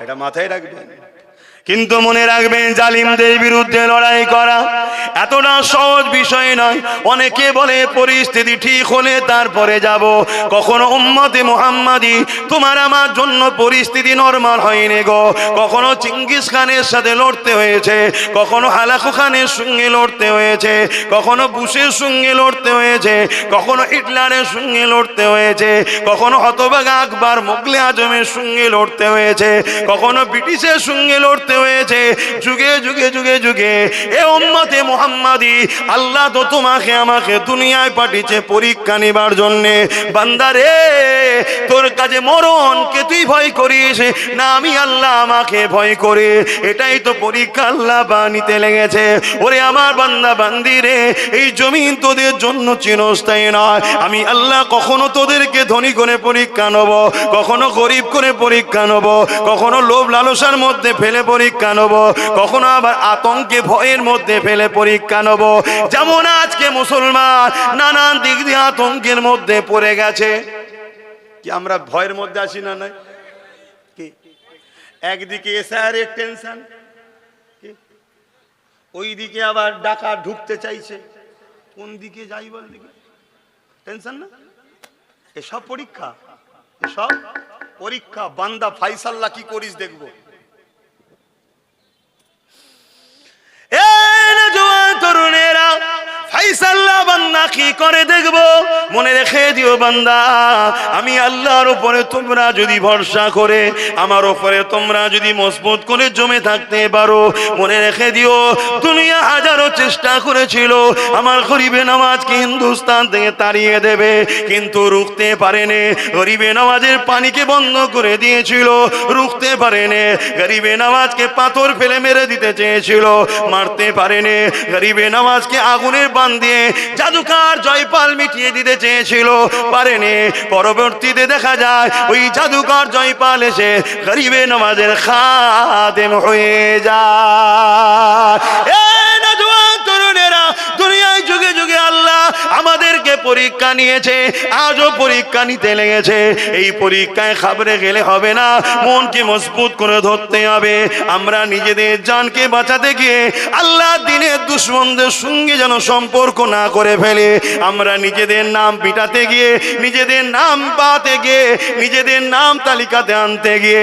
এটা মাথায় রাখবেন। কিন্তু মনে রাখবেন, জালিমদের বিরুদ্ধে লড়াই করা এতটা সহজ বিষয় নয়। অনেকে বলে পরিস্থিতি ঠিক হলে তারপরে যাব। কখনো উম্মতে মুহাম্মাদি তোমার আমার জন্য পরিস্থিতি নরমাল হয়নি গো। কখনো চিঙ্গিস খানের সাথে লড়তে হয়েছে, কখনো হালাকু খানের সঙ্গে লড়তে হয়েছে, কখনো বুশের সঙ্গে লড়তে হয়েছে, কখনো হিটলারের সঙ্গে লড়তে হয়েছে, কখনো হতভাগা আকবর মোগলে আজমের সঙ্গে লড়তে হয়েছে, কখনো ব্রিটিশের সঙ্গে লড়তে হয়েছে। যুগে যুগে যুগে যুগে এ উম্মতে মুহাম্মাদি আল্লাহ তো তোমাকে আমাকে দুনিয়ায় পাঠিয়েছে পরীক্ষা নেবার জন্য। বান্দারে, তোর কাছে মরণকে তুই ভয় করিস না আমি আল্লাহ আমাকে ভয় করে? এটাই তো পরীক্ষা আল্লাহ বানিতে লেগেছে। ওরে আমার বান্দা বান্দি রে, এই জমিন তোদের জন্য চিরস্থায়ী নয়। আমি আল্লাহ কখনো তোদেরকে ধনী করে পরীক্ষা নেব, কখনো গরিব করে পরীক্ষা নেব, কখনো লোভ লালসার মধ্যে ফেলে পরীক্ষা নেব, কখনো আবার আতঙ্কে ভয়ের মধ্যে ফেলে পরীক্ষা নেব। যেমন আজকে মুসলমান নানান দিক দিয়ে আতঙ্কের মধ্যে পড়ে গেছে। কি আমরা ভয়ের মধ্যে আছি না? নাই কি? একদিকে এসআইআরের টেনশন, ওইদিকে আবার ডাকা ঢুকতে চাইছে। কোন দিকে যাই বল, দিকে টেনশন না? এসব পরীক্ষা। বান্দা ফাইসাল্লাহ কি করিস দেখবো। তরুণেরা, ফাইসাল্লাহ বান্দা কি করে দেখবো। মনে রেখে দিও বান্দা, আমি আল্লাহর উপরে তোমরা যদি ভরসা করে, আমার উপরে তোমরা যদি মজবুত করে জমে থাকতে পারো, মনে রেখে দিও দুনিয়া হাজারো চেষ্টা করেছিল আমার গরিবে নামাজকে হিন্দুস্তান থেকে তাড়িয়ে দেবে, কিন্তু রুখতে পারেনি। গরিবে নামাজের পানিকে বন্ধ করে দিয়েছিল, রুখতে পারেনি। গরিবে নামাজকে পাথর ফেলে মেরে দিতে চেয়েছিল, মারতে পারেনি। গরিবে নামাজকে আগুনের বান দিয়ে জাদুকার জয়পাল মিটিয়ে দিতে চেয়েছিল, পারেনি। পরবর্তীতে দেখা যায় ওই জাদুকর জয়পাল এসে গরিবে নামাজের খাদেম হয়ে যায়। তরুণেরা, দুনিয়ায় যুগে যুগে আল্লাহ আমাদেরকে পরীক্ষা নিয়েছে, আজও পরীক্ষা নিতে লেগেছে। এই পরীক্ষায় খাবরে গেলে হবে না, মনকে মজবুত করে ধরতে হবে। আমরা নিজেদের জানকে বাঁচাতে গিয়ে আল্লাহ দিনের দুশমনদের সঙ্গে যেন সম্পর্ক না করে ফেলে। আমরা নিজেদের নাম পিটাতে গিয়ে, নিজেদের নাম পাতে গিয়ে, নিজেদের নাম তালিকাতে আনতে গিয়ে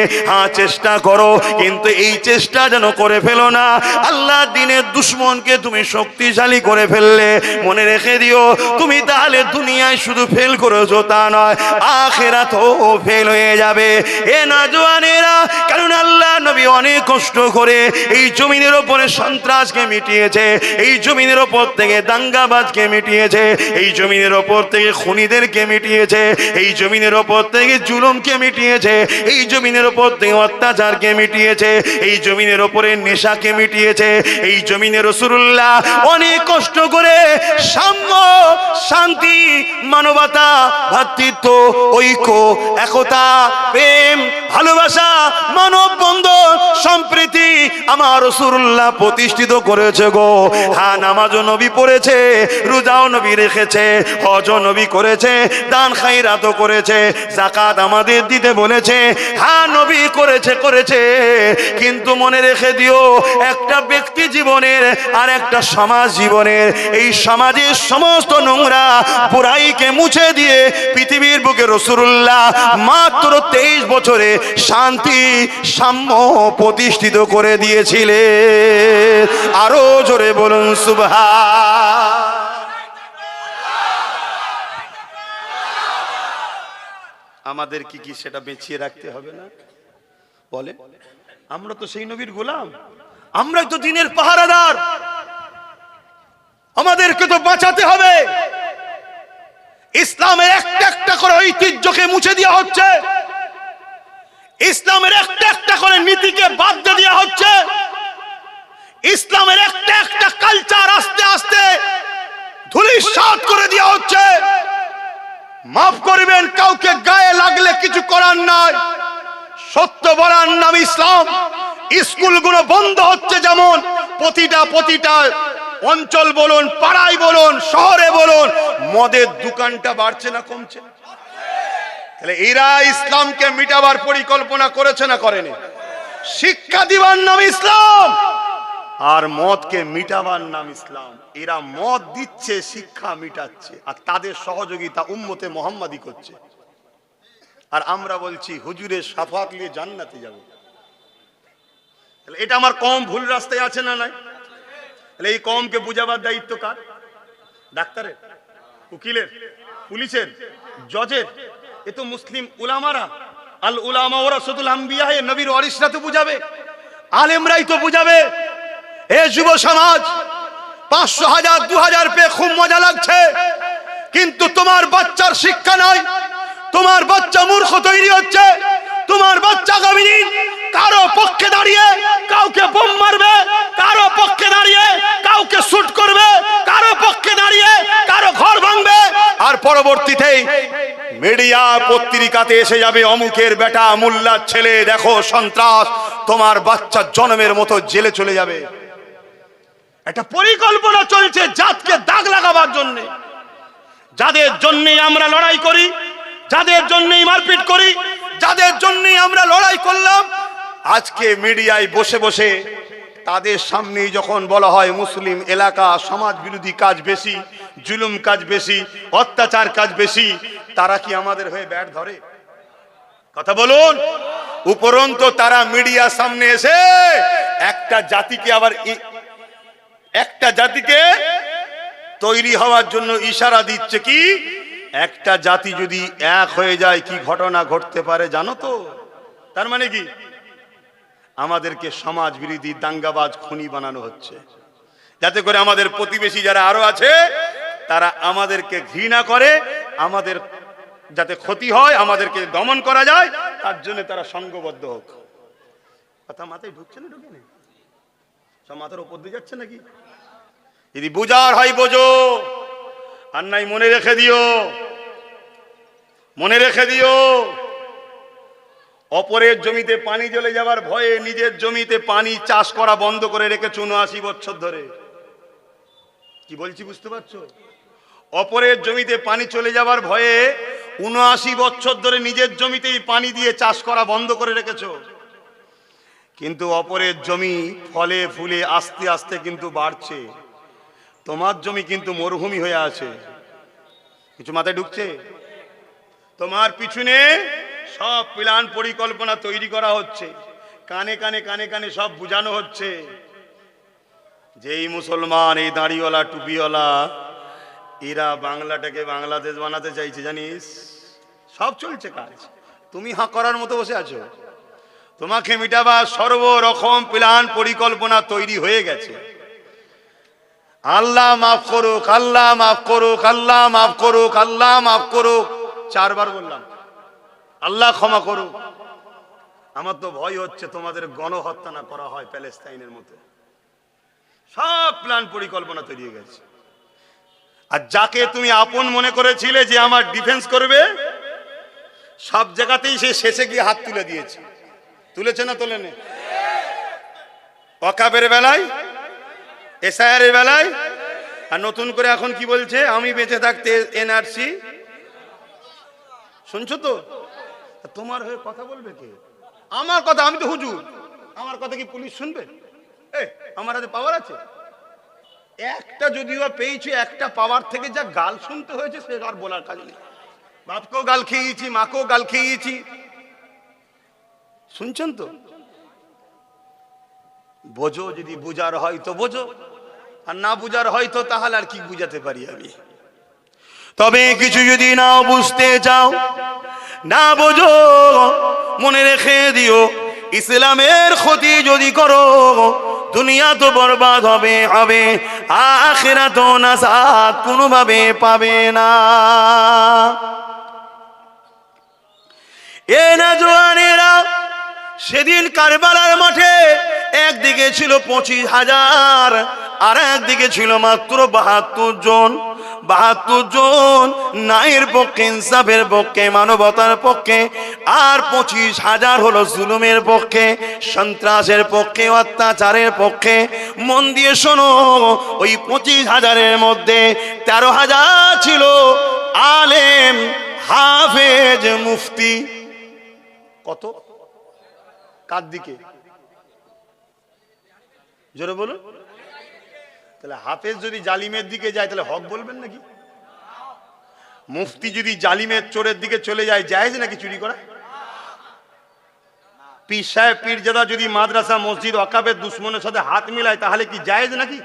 চেষ্টা করো, কিন্তু এই চেষ্টা যেন করে ফেলো না আল্লাহ দিনের দুশমনকে তুমি শক্তিশালী করে ফেললে। মনে রেখে দিও, তুমি তাহলে দুনিয়ায় শুধু ফেল করেছো তা নয়, আখিরাতেও ফেল হয়ে যাবে। এ নওজওয়ানেরা, কারণ আল্লাহ নবী অনেক কষ্ট করে এই জমিনের উপরে সন্ত্রাসকে মিটিয়েছে, এই জমিনের উপর থেকে দাঙ্গাবাজকে মিটিয়েছে, এই জমিনের উপর থেকে খুনিদেরকে মিটিয়েছে, এই জমিনের উপর থেকে জুলুমকে মিটিয়েছে, এই জমিনের উপর থেকে অত্যাচারকে মিটিয়েছে, এই জমিনের উপরে নেশাকে মিটিয়েছে। এই জমিনে রাসূলুল্লাহ অনেক কষ্ট করে সাম্য, শান্তি, মানবতা, ভ্রাতৃত্ব, ঐক্য, একতা, প্রেম, ভালোবাসা, মানববন্ধন, সম্প্রীতি আমার রাসূলুল্লাহ প্রতিষ্ঠিত করেছে গো। হ্যাঁ, নামাজও নবী পড়েছে, রোজাও নবী রেখেছে, হজও নবী করেছে, দান খায়রাতও করেছে, যাকাত আমাদের দিতে বলেছে। হ্যাঁ, নবী করেছে। কিন্তু মনে রেখে দিও, একটা ব্যক্তি জীবনের আর একটা সমাজ জীবনের, এই সমাজের সমস্ত নোংরা বুরাইকে মুছে দিয়ে পৃথিবীর বুকে রাসূলুল্লাহ মাত্র 23 বছরে শান্তি, সাম্য প্রতিষ্ঠিত করে দিয়েছিলেন। আরো জোরে বলুন সুবহান। আমাদের কি সেটা বেঁচিয়ে রাখতে হবে না? বলে, আমরা তো সেই নবীর গোলাম, আমরাই তো দিনের পাহারাদার, আমাদেরকে তো বাঁচাতে হবে। ইসলামের একটা একটা করে ঐতিহ্যকে মুছে দেওয়া হচ্ছে, ইসলামের একটা একটা করে নীতিকে বাদ দিয়ে দেওয়া হচ্ছে, ইসলামের একটা একটা কালচার আস্তে আস্তে ধূলিসাৎ করে দেওয়া হচ্ছে। মাফ করবেন, কাউকে গায়ে লাগলে কিছু করার নাই, সত্য বলার নাম ইসলাম। স্কুলগুলো বন্ধ হচ্ছে, যেমন প্রতিটা অঞ্চল বলুন, পাড়ায় বলুন, শহরে বলুন, মদের দোকানটা বাড়ছে না কমছে? তাহলে এরা ইসলামকে মিটাবার পরিকল্পনা করেছে না করেনি? শিক্ষা দিবার নাম ইসলাম, আর মদকে মিটাবার নাম ইসলাম। এরা মদ দিচ্ছে, শিক্ষা মিটাচ্ছে, আর তাদের সহযোগিতা উম্মতে মুহাম্মাদি করছে। আর আমরা বলছি হুজুরের শাফাত নিয়ে জান্নাতে যাব। তাহলে এটা আমার কম ভুল রাস্তায় আছে না নাই? তাহলে এই কমকে বুঝাবার দায়িত্ব কার? ডাক্তারের, উকিলের, পুলিশের, জজের? এ তো মুসলিম উলামারা, আল উলামা ওয়ারাসাতুল আম্বিয়া, নবীর ওয়ারিসরা তো বুঝাবে, আলেমরাই তো বুঝাবে। এ যুব সমাজ, 500, 1000, 2000 পেয়ে খুব মজা লাগছে, কিন্তু তোমার বাচ্চার শিক্ষা নাই, তোমার বাচ্চা মূর্খ তৈরি হচ্ছে, তোমার বাচ্চা আগামী দিন কারো পক্ষে দাঁড়িয়ে কাউকে বোম মারবে, কারো পক্ষে দাঁড়িয়ে কাউকে শুট করবে, কারো পক্ষে দাঁড়িয়ে কারো ঘর ভাঙবে, আর পরবর্তীতে মিডিয়া পত্রিকাতে এসে যাবে অমুকের বেটা, মোল্লার ছেলে, দেখো সন্ত্রাস, তোমার বাচ্চা জন্মের মতো জেলে চলে যাবে। একটা পরিকল্পনা চলছে জাতকে দাগ লাগাবার জন্য। যাদের জন্যই আমরা লড়াই করি, যাদের জন্যই মারপিট করি, যাদের জন্যই আমরা লড়াই করলাম, আজকে মিডিয়ায় বসে বসে তাদের সামনেই যখন বলা হয় মুসলিম এলাকা সমাজ বিরোধী কাজ বেশি, জুলুম কাজ বেশি, অত্যাচার কাজ বেশি, তারা কি আমাদের হয়ে ব্যাট ধরে? কথা বলুন। উপরন্তু তারা মিডিয়ার সামনে এসে একটা জাতিকে আবার একটা জাতিকে তৈরি হওয়ার জন্য ইশারা দিচ্ছে। কি? একটা জাতি যদি এক হয়ে যায় কি ঘটনা ঘটতে পারে জানো তো? তার মানে কি? আমাদেরকে সমাজ বিরোধী, দাঙ্গাবাজ, খুনি বানানো হচ্ছে, যাতে করে আমাদের প্রতিবেশী যারা আরো আছে তারা আমাদেরকে ঘৃণা করে, আমাদের যাতে ক্ষতি হয়, আমাদেরকে দমন করা যায়, তার জন্য তারা সংঘবদ্ধ হোক। কথা মাথায় ঢুকছে না? ঢুকে নেই? সব মাথার উপর দিয়ে যাচ্ছে নাকি? যদি বুঝার হয় বোঝো, আর নাই মনে রেখে দিও, মনে রেখে দিও। অপরের জমিতে পানি চলে যাবার ভয়ে নিজের জমিতে পানি চাষ করা বন্ধ করে রেখেছে 79 বছর ধরে। কি বলছি বুঝতে পারছো? অপরের জমিতে পানি চলে যাবার ভয়ে 79 বছর ধরে নিজের জমিতেই পানি দিয়ে চাষ করা বন্ধ করে রেখেছো, কিন্তু অপরের জমি ফলে ফুলে আস্তে আস্তে কিন্তু বাড়ছে, তোমার জমি কিন্তু মরুভূমি হয়ে আছে। কিছু মাথায় ঢুকছে? তোমার পিছনে সব প্ল্যান পরিকল্পনা তৈরি করা হচ্ছে, কানে কানে কানে কানে সব বুঝানো হচ্ছে যে এই মুসলমান, এই দাড়িওয়ালা, টুপিওয়ালা, এরা বাংলাটাকে বাংলাদেশ বানাতে চাইছে, জানিস? সব চলছে কাজ, তুমি হাঁ করার মতো বসে আছো। তোমাকে মিটাবার সর্বরকম প্ল্যান পরিকল্পনা তৈরি হয়ে গেছে। আল্লাহ মাফ করুক, আল্লাহ মাফ করুক, আল্লাহ মাফ করুক, আল্লাহ মাফ করুক, 4 বার বললাম আল্লাহ ক্ষমা করুক। আমার তো ভয় হচ্ছে তোমাদের গণহত্যা না করা হয় প্যালেস্তাইনের মতো। সব প্ল্যান পরিকল্পনা তৈরি হয়ে গেছে। আর যাকে তুমি আপন মনে করেছিলে যে আমার ডিফেন্স করবে, সব জায়গাতেই সে শেষে গিয়ে হাত তুলে দিয়েছে। তুলেছে না তোলেনি? ওয়াকাবের বেলায়, এসআইআর এর বেলায়, আর নতুন করে এখন কি বলছে? আমি বেঁচে থাকতে এনআরসি। শুনছো তো? তোমার হয়ে কথা বলবে কে? আমার কথা, আমি তো হুজুর, আমার কথা কি পুলিশ শুনবে? আমার হাতে পাওয়ার আছে। একটা যদিও পেয়েছি, একটা পাওয়ার থেকে যা গাল শুনতে হয়েছে সে আর বলার কাজ নেই। বাপকেও গাল খেয়েছি, মাকেও গাল খেয়েছি। শুনছেন তো? বোঝো, যদি বুঝার হয় তো বোঝো, আর না বুঝার হয় তো তাহলে আর কি বুঝাতে পারি আমি। তবে কিছু যদি নাও বুঝতে চাও, না বোঝো, মনে রেখে দিও, ইসলামের ক্ষতি যদি করো দুনিয়া তো বরবাদ হবে, হবে, আখিরাত নাজাত কোনোভাবে পাবে না। এ নওজওয়ানেরা, সেদিন কারবালার মাঠে একদিকে ছিল 25,000, আর একদিকে ছিল মাত্র 72 জন। 72 জন ন্যায়ের পক্ষে, ইনসাফের পক্ষে, মানবতার পক্ষে, আর 25,000 হলো জুলুমের পক্ষে, সন্ত্রাসের পক্ষে, অত্যাচারের পক্ষে। মন দিয়ে শোনো, ওই 25,000-এর মধ্যে 13,000 ছিল আলেম, হাফেজ, মুফতি। কত? কার দিকে? জোরে বলুন। তাহলে হাফেজ যদি জালিমের দিকে যায় তাহলে হক বলবেন নাকি? মুফতি যদি জালিমের চোরের দিকে চলে যায়, জায়েজ নাকি চুরি করা? পীর সাহেব পীরজাদা যদি মাদ্রাসা মসজিদ ওয়াকাফের দুশ্মনের সাথে হাত মিলায় তাহলে কি জায়েজ নাকি?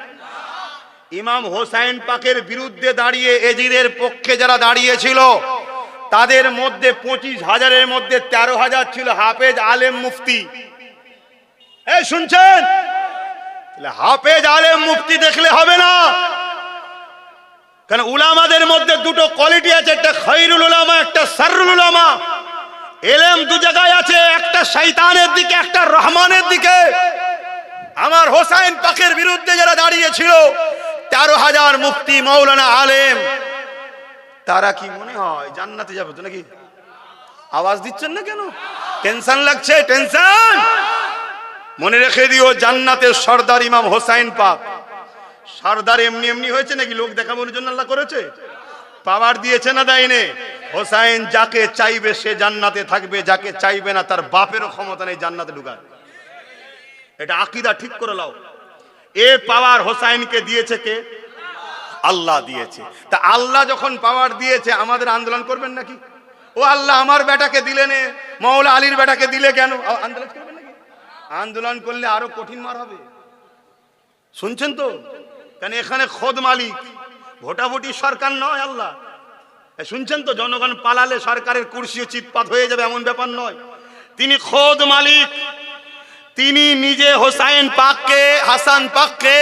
ইমাম হোসাইন পাকের বিরুদ্ধে দাঁড়িয়ে এজিদের পক্ষে যারা দাঁড়িয়েছিল তাদের মধ্যে 25,000-এর মধ্যে 13,000 ছিল হাফেজ, আলেম, মুফতি। এই শুনছেন? হাফেজ, আলেম, মুফতি দেখলে হবে না, কারণ উলামাদের মধ্যে দুটো কোয়ালিটি আছে, একটা খায়রুল উলামা, একটা শাররুল উলামা। ইলম দু জায়গায় আছে, একটা শয়তানের দিকে, একটা রহমানের দিকে। আমার হোসাইন পাকের বিরুদ্ধে যারা দাঁড়িয়েছিল 13,000 মুফতি, মাওলানা, আলেম, তারা কি মনে হয় জান্নাতে যাবে তো নাকি? আওয়াজ দিচ্ছেন না কেন? টেনশন লাগছে? টেনশন মনে রেখে দিও, জান্নাতের সর্দার ইমাম হোসাইন পাক। সর্দার এমনি এমনি হয়েছে নাকি? লোক দেখানোর জন্য আল্লাহ করেছে? পাওয়ার দিয়েছে না দেয়নি? হোসাইন যাকে চাইবে সে জান্নাতে থাকবে, যাকে চাইবে না তার বাপেরও ক্ষমতা নেই জান্নাতে ঢুকার। এটা আকীদা ঠিক করে নাও। এ পাওয়ার হোসাইনকে দিয়েছে কে? আল্লাহ দিয়েছে। তা আল্লাহ যখন পাওয়ার দিয়েছে, আমাদের আন্দোলন করবেন নাকি? ও আল্লাহ আমার বেটাকে দিলে নে, মাওলা আলীর বেটাকে দিলে কেন? আন্দোলন করবেন নাকি? আন্দোলন করলে আরো কঠিন মার হবে। শুনছেন তো? কারণ এখানে খোদ মালিক, ভোটাভুটি সরকার নয় আল্লাহ। শুনছেন তো? জনগণ পালালে সরকারের কুরসিও চিৎপাত হয়ে যাবে এমন ব্যাপার নয়। তিনি খোদ মালিক। তিনি নিজে হোসাইন পাককে, হাসান পাককে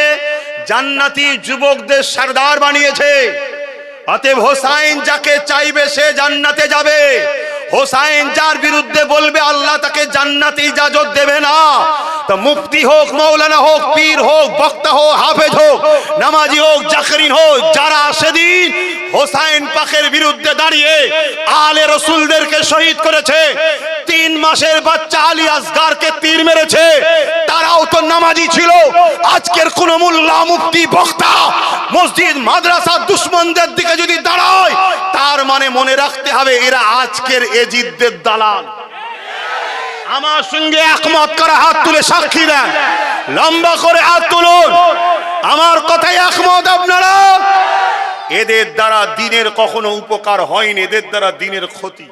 জান্নাতি যুবকদের সরদার বানিয়েছে। অতএব হোসাইন যাকে চাইবে সে জান্নাতে যাবে। হোসাইন যার বিরুদ্ধে বলবে আল্লাহ তাকে জান্নাতে ইজাজত দেবে না। তা মুফতি হোক, মাওলানা হোক, পীর হোক, বক্তা হোক, হাফেজ হোক, নামাজি হোক, জাকরিন হোক, যারা সেদিন হোসাইন পাকের বিরুদ্ধে দাঁড়িয়ে আলে রসুলদেরকে শহীদ করেছে, 3 মাসের বাচ্চা আলী আসগারকে তীর মেরেছে, তারাও তো নামাজি ছিল। আজকের কোন মোল্লা, মুফতি, বক্তা মসজিদ মাদ্রাসা দুশ্মনদের দিকে যদি দাঁড়ায়, তার মানে মনে রাখতে হবে এরা আজকের এজিদদের দালাল। আমার সঙ্গে একমত করে হাত তুলে সাক্ষী দেন, লম্বা করে হাত তুলুন। আমার কথায় একমত আপনারা? এদের দ্বারা দিনের কখনো উপকার হয়নি, এদের দ্বারা দিনের ক্ষতি।